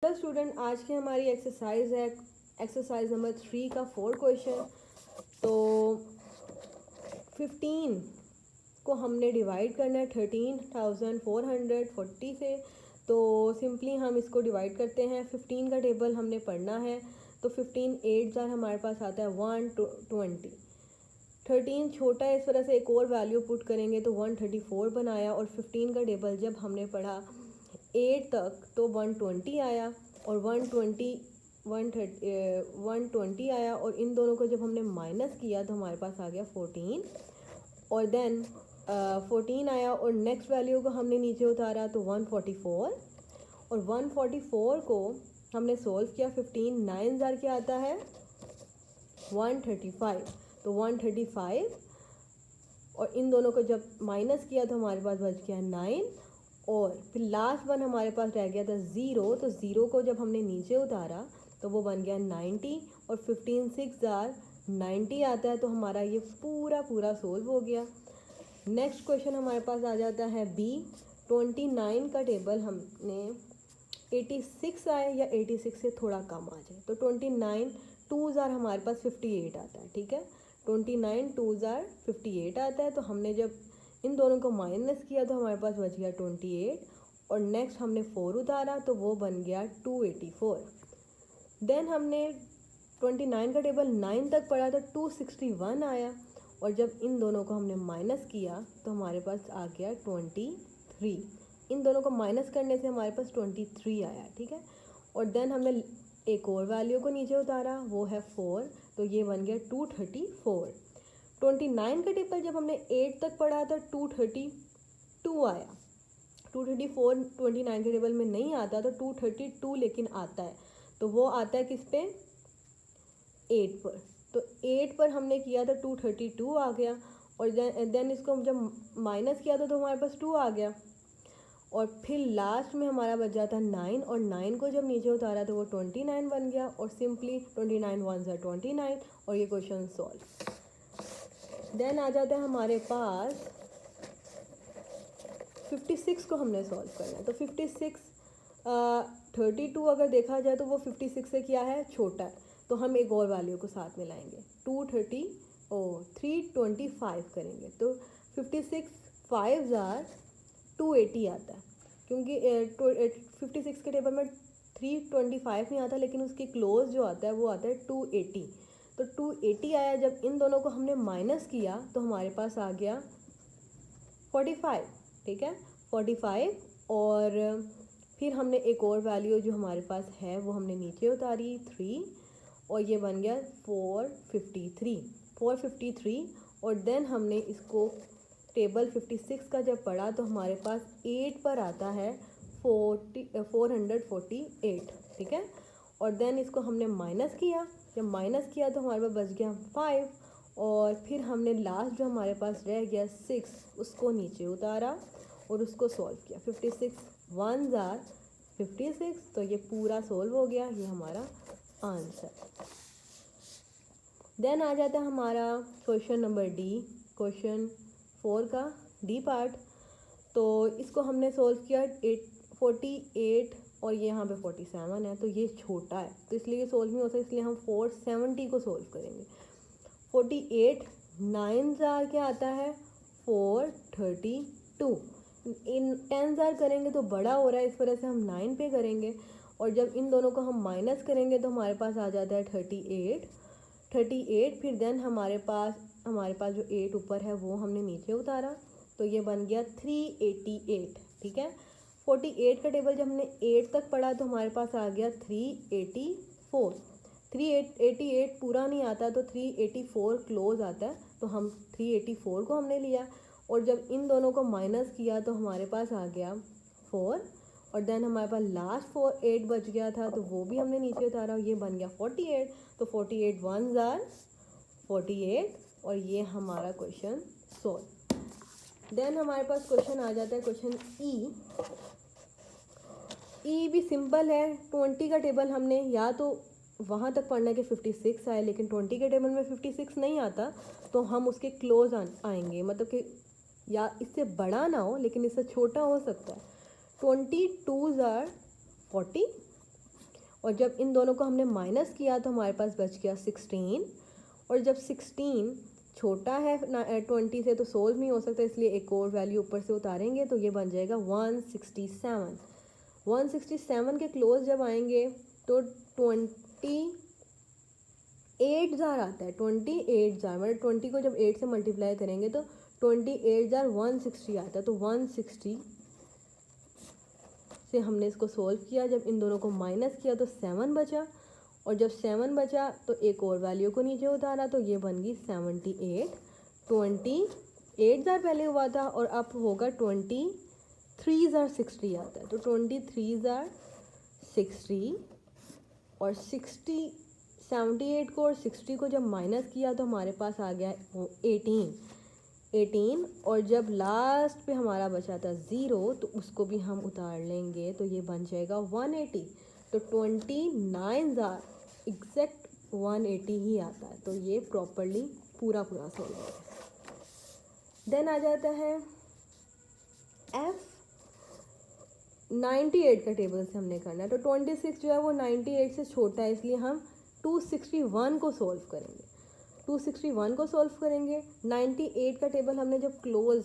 Hello student, आज की हमारी एक्सरसाइज है एक्सरसाइज नंबर 3 का 4 क्वेश्चन। तो 15 को हमने डिवाइड करना है 13,440 से। तो सिंपली हम इसको डिवाइड करते हैं। 15 का टेबल हमने पढ़ना है। तो 15 8 जार हमारे पास आता है 120। 13 छोटा है, इस वजह से एक और वैल्यू पुट करेंगे तो 134 बनाया। और 15 का टेबल जब हमने पढ़ा 8 तक तो 120 आया और 120 आया। और इन दोनों को जब हमने माइनस किया तो हमारे पास आ गया 14 और देन 14 आया। और नेक्स्ट वैल्यू को हमने नीचे उतारा तो 144 और 144 को हमने सोल्व किया। 15 9 जार क्या आता है 135। तो 135 और इन दोनों को जब माइनस किया तो हमारे पास बच गया 9 और फिर लास्ट वन हमारे पास रह गया था 0। तो 0 को जब हमने नीचे उतारा तो वो बन गया 90 और 15 6 जार 90 आता है। तो हमारा ये पूरा सोल्व हो गया। नेक्स्ट क्वेश्चन हमारे पास आ जाता है बी। 29 का टेबल हमने 86 आए या 86 से थोड़ा कम आ जाए तो 29 2 जार हमारे पास 58 आता है। ठीक है, 29 2 जार 58 आता है। तो हमने जब इन दोनों को माइनस किया तो हमारे पास बच गया 28 और नेक्स्ट हमने 4 उतारा तो वो बन गया 284। देन हमने 29 का टेबल 9 तक पढ़ा तो 261 आया और जब इन दोनों को हमने माइनस किया तो हमारे पास आ गया 23। इन दोनों को माइनस करने से हमारे पास 23 आया। ठीक है, और देन हमने एक और वैल्यू को नीचे उतारा, वो है 4, तो ये बन गया 234। 29 का टेबल जब हमने 8 तक पढ़ा तो 232 आया। 234 29 के टेबल में नहीं आता तो 232 लेकिन आता है। तो वो आता है किस पे 8 पर। तो 8 पर हमने किया तो 232 आ गया और देन इसको जब माइनस किया तो हमारे पास 2 आ गया और फिर लास्ट में हमारा बच जाता 9 और 9 को जब नीचे उतारा तो वो 29 बन गया और सिंपली 29 1 ज़ा 29 और ये क्वेश्चन सॉल्व। देन आ जाता है हमारे पास 56 को हमने सॉल्व करना है। तो 56 32 अगर देखा जाए तो वो 56 से क्या है छोटा है। तो हम एक और वैल्यू को साथ में लाएंगे 325 करेंगे तो 56 5 ज़ार 280 आता है। क्योंकि 56 के टेबल में 325 नहीं आता लेकिन उसके क्लोज जो आता है वो आता है 280। तो 280 आया। जब इन दोनों को हमने माइनस किया तो हमारे पास आ गया 45। ठीक है, 45 और फिर हमने एक और वैल्यू जो हमारे पास है वो हमने नीचे उतारी 3 और ये बन गया 453 और देन हमने इसको टेबल 56 का जब पढ़ा तो हमारे पास 8 पर आता है 448। ठीक है, और देन इसको हमने माइनस किया। जब माइनस किया तो हमारे पास बच गया 5 और फिर हमने लास्ट जो हमारे पास रह गया 6 उसको नीचे उतारा और उसको सॉल्व किया। 56 1 ज़ार 56 तो ये पूरा सॉल्व हो गया, ये हमारा आंसर। देन आ जाता है हमारा क्वेश्चन नंबर डी, क्वेश्चन 4 का डी पार्ट। तो इसको हमने सॉल्व किया 48 और ये यहाँ पे 47 है तो ये छोटा है तो इसलिए ये सॉल्व नहीं होता, इसलिए हम 470 को सॉल्व करेंगे। 48 9 ज़ार क्या आता है 432। इन 10 ज़ार करेंगे तो बड़ा हो रहा है, इस वजह से हम 9 पे करेंगे और जब इन दोनों को हम माइनस करेंगे तो हमारे पास आ जाता है 38। फिर देन हमारे पास जो 8 ऊपर है वो हमने नीचे उतारा तो ये बन गया 388। ठीक है, 48 का टेबल जब हमने 8 तक पढ़ा तो हमारे पास आ गया 384। 388 पूरा नहीं आता तो 384 क्लोज आता है तो हम 384 को हमने लिया और जब इन दोनों को माइनस किया तो हमारे पास आ गया 4 और देन हमारे पास लास्ट 8 बच गया था तो वो भी हमने नीचे उतारा, ये बन गया 48। तो 48 1 ज़ार 48 और ये हमारा क्वेश्चन सॉल्व। देन हमारे पास क्वेश्चन आ जाता है क्वेश्चन ई भी सिंपल है। 20 का टेबल हमने या तो वहाँ तक पढ़ना कि 56 आए लेकिन 20 के टेबल में 56 नहीं आता तो हम उसके क्लोज आएंगे, मतलब कि या इससे बड़ा ना हो लेकिन इससे छोटा हो सकता है। 22 ज़ार 40 और जब इन दोनों को हमने माइनस किया तो हमारे पास बच गया 16, और जब 16 छोटा है 20 से तो सोल्व नहीं हो सकता, इसलिए एक और वैल्यू ऊपर से उतारेंगे तो ये बन जाएगा 167। 167 के क्लोज जब आएंगे तो 28,000 आता है। 28,000 मतलब 20 को जब 8 से मल्टीप्लाई करेंगे तो 28,160 आता है। तो 160 से हमने इसको सोल्व किया, जब इन दोनों को माइनस किया तो 7 बचा, और जब 7 बचा तो एक और वैल्यू को नीचे उतारा तो ये बन गई 78। 28,000 पहले हुआ था और अब होगा 23,060 आता है। तो 23,060 और 78 को और 60 को जब माइनस किया तो हमारे पास आ गया 18, और जब लास्ट पे हमारा बचा था 0 तो उसको भी हम उतार लेंगे तो ये बन जाएगा 180। तो 29,000 एग्जैक्ट 180 ही आता है। तो ये प्रॉपरली पूरा सॉल्व हो गया। देन आ जाता है F 98 का टेबल से हमने करना है। तो 26 जो है वो 98 से छोटा है, इसलिए हम 261 को सॉल्व करेंगे। 261 को सॉल्व करेंगे। 98 का टेबल हमने जब क्लोज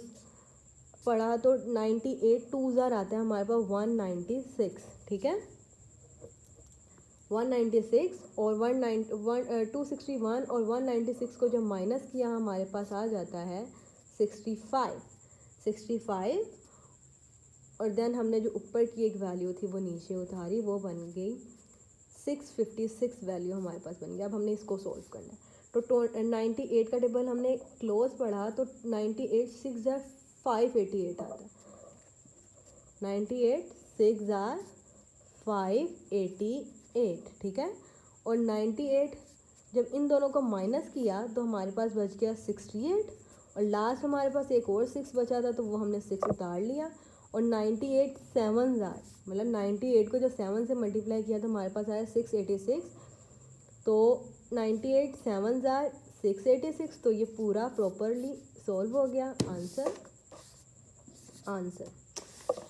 पढ़ा तो 98 2,000 आता है हमारे पास 196, ठीक है। 196 और 261 और 196 को जब माइनस किया हमारे पास आ जाता है 65। और देन हमने जो ऊपर की एक वैल्यू थी वो नीचे उतारी, वो बन गई 656 वैल्यू हमारे पास बन गया। अब हमने इसको सॉल्व करना है। तो 98 का टेबल हमने क्लोज पढ़ा तो 98 6 जार 588 आता है। 98 6 जार 588, ठीक है। और 98 जब इन दोनों को माइनस किया तो हमारे पास बच गया 68, और लास्ट हमारे पास एक और 6 बचा था तो वो हमने 6 उतार लिया। और 98 7 जार मतलब 98 को जब 7 से मल्टीप्लाई किया तो हमारे पास आया 686। तो 98 7 जार 686, तो ये पूरा प्रॉपरली सॉल्व हो गया। आंसर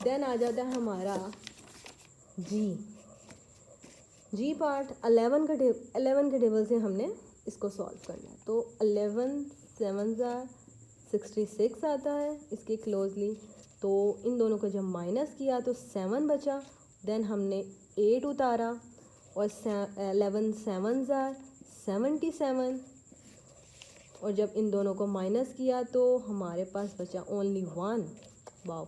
देन आ जाता है हमारा जी पार्ट 11 के टेबल से हमने इसको सॉल्व करना है। तो 11 7 जार 66 आता है इसके क्लोजली। तो इन दोनों को जब माइनस किया तो 7 बचा, देन हमने 8 उतारा, और 11 7 जार 77, और जब इन दोनों को माइनस किया तो हमारे पास बचा ओनली 1। वाओ।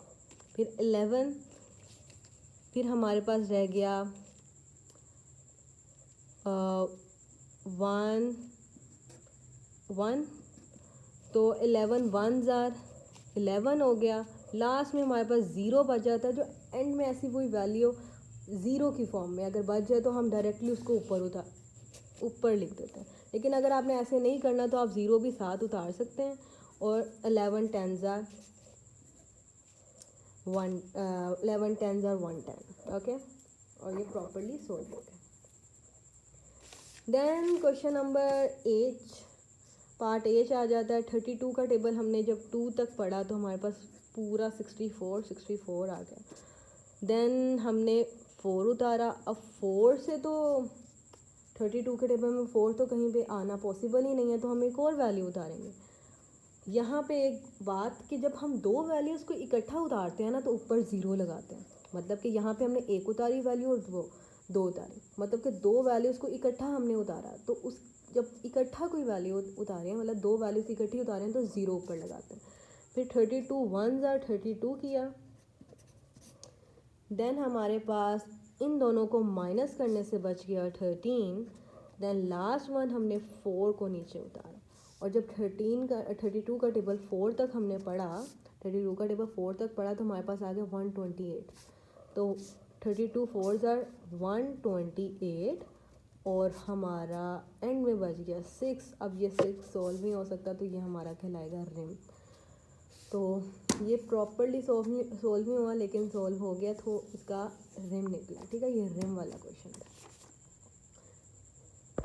फिर 11, फिर हमारे पास रह गया 1 तो 11 1 जार 11 हो गया। लास्ट में हमारे पास 0 बच जाता है, जो एंड में ऐसी कोई वैल्यू 0 की फॉर्म में अगर बच जाए तो हम डायरेक्टली उसको ऊपर लिख देते हैं। लेकिन अगर आपने ऐसे नहीं करना तो आप 0 भी साथ उतार सकते हैं। और 11 10 जार 110, ओके। और ये प्रॉपरली सॉल्व हो गया। Then question number 8 part H आ जाता है। 32 का टेबल हमने जब 2 तक पढ़ा तो हमारे पास पूरा 64 आ गया। देन हमने 4 उतारा। अब 4 से तो 32 के टेबल में 4 तो कहीं पे आना पॉसिबल ही नहीं है, तो हम एक और वैल्यू उतारेंगे। यहाँ पे एक बात कि जब हम दो वैल्यूज़ को इकट्ठा उतारते हैं ना तो ऊपर 0 लगाते हैं। मतलब कि यहाँ पे हमने एक उतारी वैल्यू और वो 2 उतारी, मतलब कि दो वैल्यूज़ को इकट्ठा हमने उतारा। तो उस जब इकट्ठा कोई वैल्यू उतारे हैं, मतलब दो वैल्यूज़ इकट्ठी उतारे हैं, तो 0 ऊपर लगाते हैं। फिर 32 1 जार 32 किया। देन हमारे पास इन दोनों को माइनस करने से बच गया 13। देन लास्ट वन हमने 4 को नीचे उतारा। और जब 32 का टेबल 4 तक हमने पढ़ा, 32 का टेबल 4 तक पढ़ा तो हमारे पास आ गया 128। तो 32 4 जार 128, और हमारा एंड में बच गया 6। अब ये 6 सॉल्व नहीं हो सकता, तो ये हमारा कहलाएगा रिम। तो ये प्रॉपरली सॉल्व नहीं हुआ, लेकिन सॉल्व हो गया तो इसका रिम निकला। ठीक है, ये रिम वाला क्वेश्चन था।